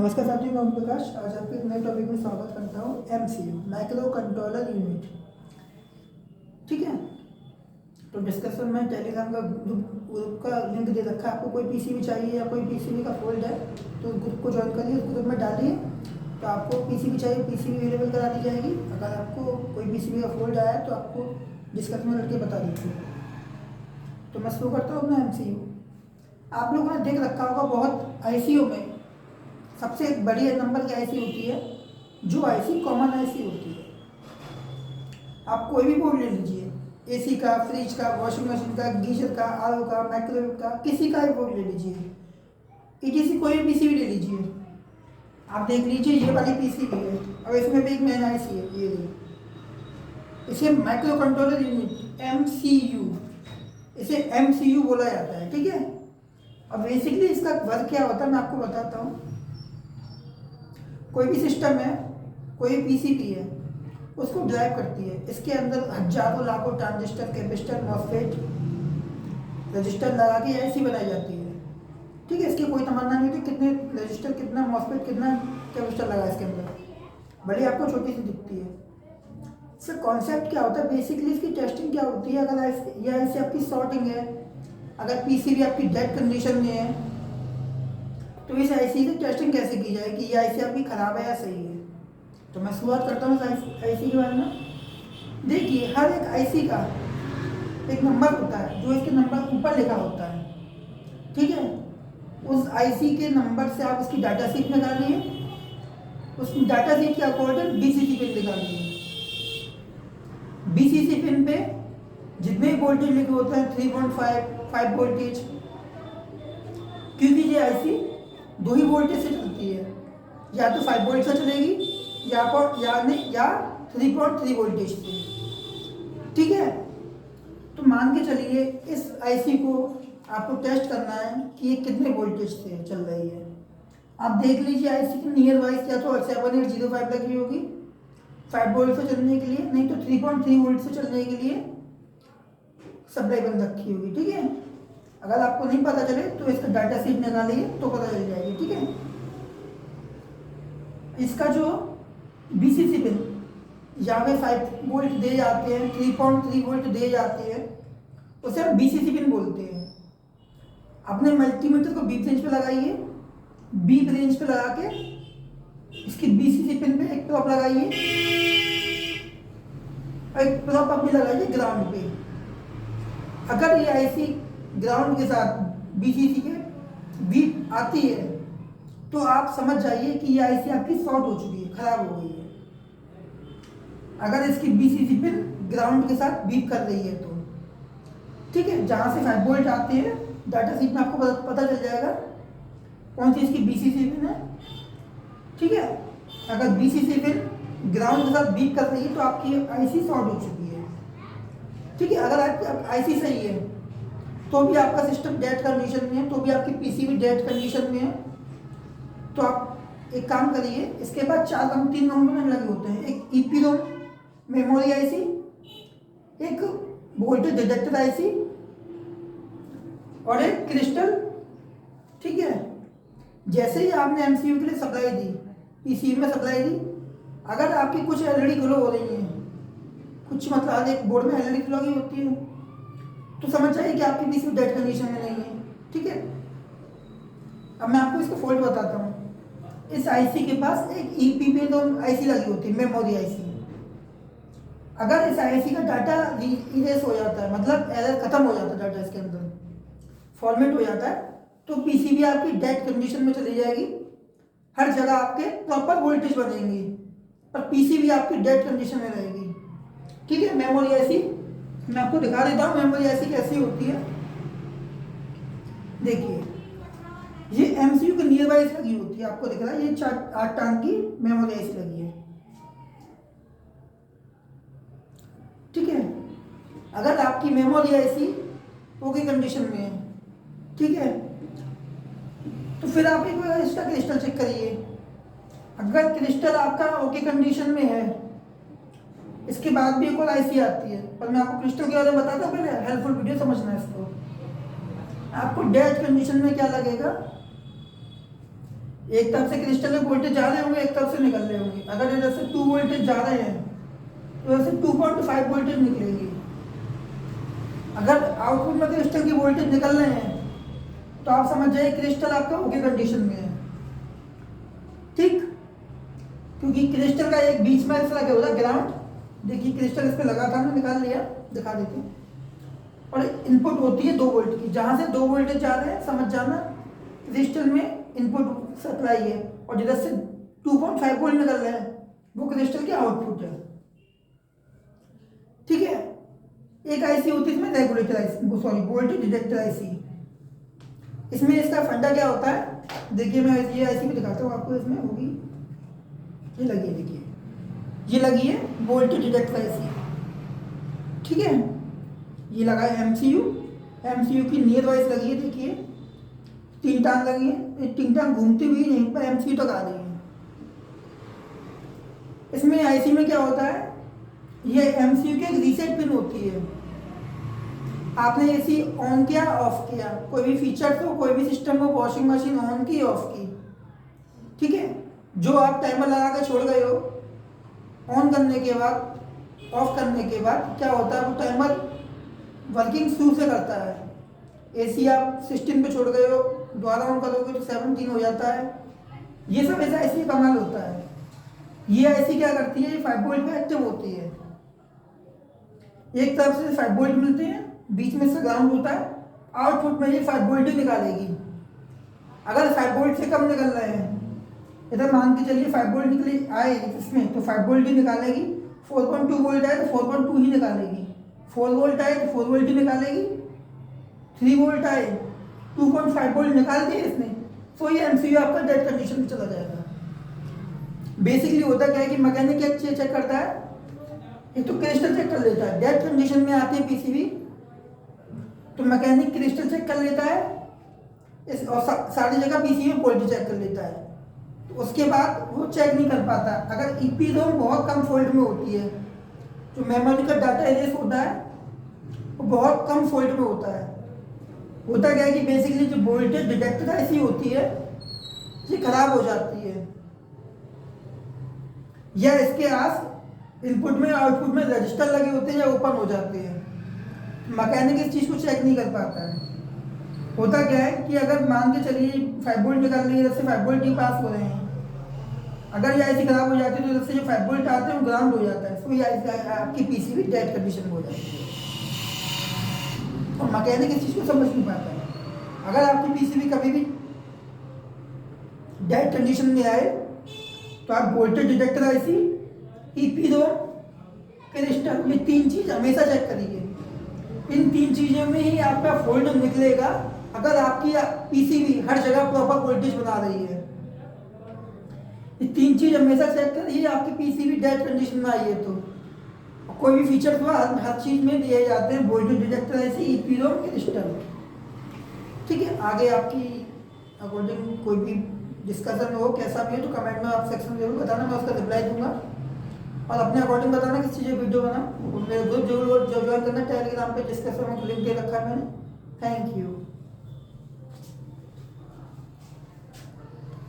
नमस्कार साथियों, मैं ओम प्रकाश। आज आपके एक नए टॉपिक में स्वागत करता हूँ। MCU micro controller unit. ठीक है, तो डिस्कशन में टेलीग्राम का ग्रुप का लिंक दे रखा है। आपको कोई पीसीबी चाहिए या कोई पीसीबी का फोल्ड है तो ग्रुप को ज्वाइन करिए, उस ग्रुप में डालिए। तो आपको पीसीबी चाहिए, पीसीबी अवेलेबल करा दी जाएगी। अगर आपको कोई पीसीबी का फोल्ड आया है तो आपको डिस्कशन में लड़के बता दीजिए। तो मैं शुरू करता हूँ अपना एमसीयू। आप लोगों ने देख रखा होगा बहुत आईसीयू में सबसे बड़ी नंबर की आईसी होती है, जो आईसी कॉमन आईसी होती है। आप कोई भी बोर्ड ले लीजिए, एसी का, फ्रिज का, वॉशिंग मशीन का, गीजर का, आरओ का, माइक्रोवेव का, किसी का भी बोर्ड ले लीजिए। ईटीसी कोई भी पीसीबी ले लीजिए। आप देख लीजिए, ये वाली पीसीबी है और इसमें भी एक मेन आईसी है, ये इसे माइक्रो कंट्रोलर यूनिट एमसीयू, इसे एमसीयू बोला जाता है। ठीक है, अब बेसिकली इसका वर्क क्या होता है मैं आपको बताता हूँ। कोई भी सिस्टम है, कोई पीसीबी है, उसको ड्राइव करती है। इसके अंदर हजारों लाखों ट्रांजिस्टर, कैपेसिटर, मॉसफेट, रजिस्टर लगा के ऐसी बनाई जाती है। ठीक है, इसकी कोई तमन्ना नहीं होती कितने रजिस्टर, कितना मॉसफेट, कितना कैपेसिटर लगा इसके अंदर, भले आपको छोटी सी दिखती है। इसका कॉन्सेप्ट क्या होता है, बेसिकली इसकी टेस्टिंग क्या होती है। अगर ऐसे आपकी शॉर्टिंग है, अगर पीसीबी आपकी डेड कंडीशन में है, तो इस आईसी की टेस्टिंग कैसे की जाए कि ये आईसी आपकी खराब है या सही है। तो मैं शुरुआत करता हूँ आईसी के बारे में। देखिए, हर एक आईसी का एक नंबर होता है, जो इसके नंबर ऊपर लिखा होता है। ठीक है, उस आईसी के नंबर से आप इसकी डाटा शीट निकालिए, उस डाटा शीट के अकॉर्डिंग बीसीसी पिन निकालिए। बीसीसी पिन पे जितने वोल्टेज लिखे होते हैं 3.5 वोल्टेज, क्योंकि ये आईसी दो ही वोल्टेज से चलती है, या तो 5 वोल्ट से चलेगी या 3.3 वोल्टेज से। ठीक है, तो मान के चलिए इस आईसी को आपको टेस्ट करना है कि ये कितने वोल्टेज से चल रही है। आप देख लीजिए, आईसी की नियर वाइज या तो 7805 लगी होगी 5 वोल्ट से चलने के लिए, नहीं तो 3.3 वोल्ट से चलने के लिए सप्लाई बंद रखी होगी। ठीक है, अगर आपको नहीं पता चले तो इसका डाटा शीट निकालिए तो पता चल जाएगी। ठीक है, इसका जो बीसीसी पिन यहाँ पे 5 वोल्ट दे जाते हैं, 3.3 वोल्ट दे जाते हैं, उसे हम बीसीसी पिन बोलते हैं। अपने मल्टीमीटर को बी रेंज पे लगाइए, बी रेंज पे लगा के इसकी बीसीसी पिन पे एक प्रॉप लगाइए और एक प्रॉप अपनी लगाइए ग्राउंड पे। अगर ये आईसी ग्राउंड के साथ बीसीसी के बीट आती है तो आप समझ जाइए कि ये आईसी आपकी शॉर्ट हो चुकी है, खराब हो गई है। अगर इसकी बीसीसी पिन ग्राउंड के साथ बीप कर रही है तो ठीक है, जहां से 5 वोल्ट आते हैं डाटा शीट में आपको पता चल जाएगा कौन सी इसकी बीसीसी पिन है। ठीक है, अगर बीसीसी पिन ग्राउंड के साथ बीप कर रही है तो आपकी आईसी शॉर्ट हो चुकी है। ठीक है, अगर आपकी आईसी सही है तो भी आपका सिस्टम डेड कंडीशन में है, तो भी आपकी पीसीबी डेड कंडीशन में है, तो आप एक काम करिए। इसके बाद 3 कंपोनेंट लगे होते हैं, एक ईपीरोम मेमोरी आईसी, एक वोल्टेज डिटेक्टर आईसी और एक क्रिस्टल। ठीक है, जैसे ही आपने एमसीयू के लिए सप्लाई दी, पीसीबी में सप्लाई दी, अगर आपकी कुछ एलईडी ग्लो हो रही है, कुछ मतलब हर एक बोर्ड में एलईडी ग्लो की होती है, तो समझ जाइए कि आपकी पीसीबी डेड कंडीशन में नहीं है। ठीक है, अब मैं आपको इसका फॉल्ट बताता हूँ। इस आईसी के पास एक ईपीरोम आईसी लगी होती है, मेमोरी आईसी। अगर इस आईसी का डाटा इरेज हो जाता है, मतलब एरर खत्म हो जाता है, डाटा इसके अंदर फॉर्मेट हो जाता है, तो पीसीबी आपकी डेड कंडीशन में चली जाएगी। हर जगह आपके प्रॉपर वोल्टेज बनेंगी, पर पीसीबी आपकी डेड कंडीशन में रहेगी। ठीक है, मेमोरी आईसी मैं आपको दिखा देता हूँ मेमोरी आईसी कैसी होती है। देखिए, ये एमसीयू के नियर बाई लगी होती है, आपको दिख रहा है, ये 8 टांग की मेमोरी आईसी लगी है। ठीक है, अगर आपकी मेमोरी आईसी ओके कंडीशन में है, ठीक है, तो फिर आप एक बार इसका क्रिस्टल चेक करिए। अगर क्रिस्टल आपका ओके कंडीशन में है, इसके बाद भी एक और आईसी आती है, पर मैं आपको क्रिस्टल के बारे में बताता हूँ, पहले हेल्पफुल वीडियो समझना है इसको। आपको डेड कंडीशन में क्या लगेगा, एक तरफ से क्रिस्टल में वोल्टेज जा रहे होंगे, एक तरफ से निकल रहे होंगे। अगर इधर से 2 वोल्टेज जा रहे हैं तो इधर से 2.5 वोल्टेज निकलेगी। अगर आउटपुट में क्रिस्टल की वोल्टेज निकल रहे हैं तो आप समझ जाइए क्रिस्टल आपका ओके कंडीशन में है, ठीक। क्योंकि क्रिस्टल का एक बीच में ऐसा लगा होता है ग्राउंड, देखिए क्रिस्टल इस पे लगा था, हमने निकाल लिया, दिखा देते हैं। और इनपुट होती है 2 वोल्ट की, जहां से 2 वोल्टेज जा रहे हैं समझ जाना क्रिस्टल में इनपुट सप्लाई है, और जिधर से 2.5 वोल्ट निकल रहे हैं वो क्रिस्टल की आउटपुट है, ठीक है। एक आईसी होती है इसमें regulator IC, sorry voltage detector IC. इसमें इसका फंडा क्या होता है, देखिए मैं ये आईसी भी दिखाता हूँ आपको। इसमें होगी, ये लगी है, देखिए ये लगी है वोल्टेज डिटेक्टर आईसी, ठीक है। ये लगा है एमसीयू, एमसीयू की नियर वाइज लगी है, देखिए 3 टांग लगी है, 3 टांग घूमती हुई यहीं पर एमसीयू तक आ रही है। इसमें आईसी में क्या होता है, ये एमसीयू की एक रीसेट पिन होती है। आपने एसी ऑन किया ऑफ किया, कोई भी फीचर हो, कोई भी सिस्टम हो, वॉशिंग मशीन ऑन की ऑफ की, ठीक है। जो आप टाइमर लगा के छोड़ गए हो, ऑन करने के बाद ऑफ करने के बाद क्या होता है, वो टाइमर वर्किंग शुरू से करता है। एसी आप 16 पे छोड़ गए हो, दोबारा ऑन करोगे तो 17 हो जाता है। ये सब ऐसा ऐसी कमाल होता है। ये ऐसी क्या करती है, ये 5 वोल्ट पे एक्टिव होती है। एक तरफ से 5 वोल्ट मिलते हैं, बीच में से ग्राउंड होता है, आउटपुट में ये 5 वोल्ट ही निकालेगी। अगर 5 वोल्ट से कम निकल रहे हैं, इधर मान के चलिए 5 वोल्ट निकली आए इसमें, तो 5 वोल्ट ही निकालेगी। 4.2 वोल्ट आए तो 4.2 ही निकालेगी। 4 वोल्ट आए तो 4 वोल्ट ही निकालेगी। 3 वोल्ट आए 2.5 वोल्ट निकाल दिए इसने, तो ये एमसीयू आपका डेड कंडीशन में चला जाएगा। बेसिकली होता क्या है कि मैकेनिक क्या चेक करता है, एक तो क्रिस्टल चेक कर लेता है। डेड कंडीशन में आती है पीसीबी तो मैकेनिक क्रिस्टल चेक कर लेता है, इस और सारी जगह पीसीबी में वोल्टेज चेक कर लेता है। तो उसके बाद वो चेक नहीं कर पाता। अगर ईपीरोम बहुत कम फॉल्ट में होती है, जो मेमोरी का डाटा एरेस होता है वो बहुत कम फॉल्ट में होता है। होता क्या है कि बेसिकली जो वोल्टेज डिटेक्टर ऐसी होती है ये खराब हो जाती है, या इसके आस इनपुट में आउटपुट में रजिस्टर लगे होते हैं या ओपन हो जाते हैं। मैकेनिक इस चीज़ को चेक नहीं कर पाता है। होता क्या है कि अगर मान के चलिए 5 वोल्ट निकाल रही है, इधर से 5 वोल्ट ही पास हो रहे हैं, अगर ये ऐसी खराब हो जाती है तो इधर से जो 5 वोल्ट आते हैं वो ग्राउंड हो जाता है, तो ये आपकी पीसीबी डेड कंडीशन में हो जाती है। और मैकेनिक इस चीज़ को समझ नहीं पाता है। अगर आपकी पीसीबी कभी भी डेड कंडीशन में आए तो आप वोल्टेज डिटेक्टर आईसी, ईपीरोम, क्रिस्टल, ये 3 चीज़ हमेशा चेक करिए। इन 3 चीज़ों में ही आपका फॉल्ट निकलेगा। अगर आपकी पीसीबी हर जगह प्रॉपर वोल्टेज बना रही है, ये 3 चीज़ हमेशा चेक करिए। आपकी पीसीबी डेड कंडीशन में आई है तो कोई भी फीचर हुआ हर चीज़ में दिए जाते हैं, वोल्टेज डिटेक्टर ऐसे, ईपीरोम, क्रिस्टल, ठीक है। आगे आपकी अकॉर्डिंग कोई भी डिस्कशन हो, कैसा भी हो, तो कमेंट में आप सेक्शन में जरूर बताना, मैं उसका रिप्लाई दूंगा। और अपने अकॉर्डिंग बताना किस चीज़ की वीडियो बनाऊँ। मेरे ग्रुप जरूर ज्वाइन करना, टेलीग्राम पे डिस्कशन में लिंक दे रखा है मैंने। Thank you.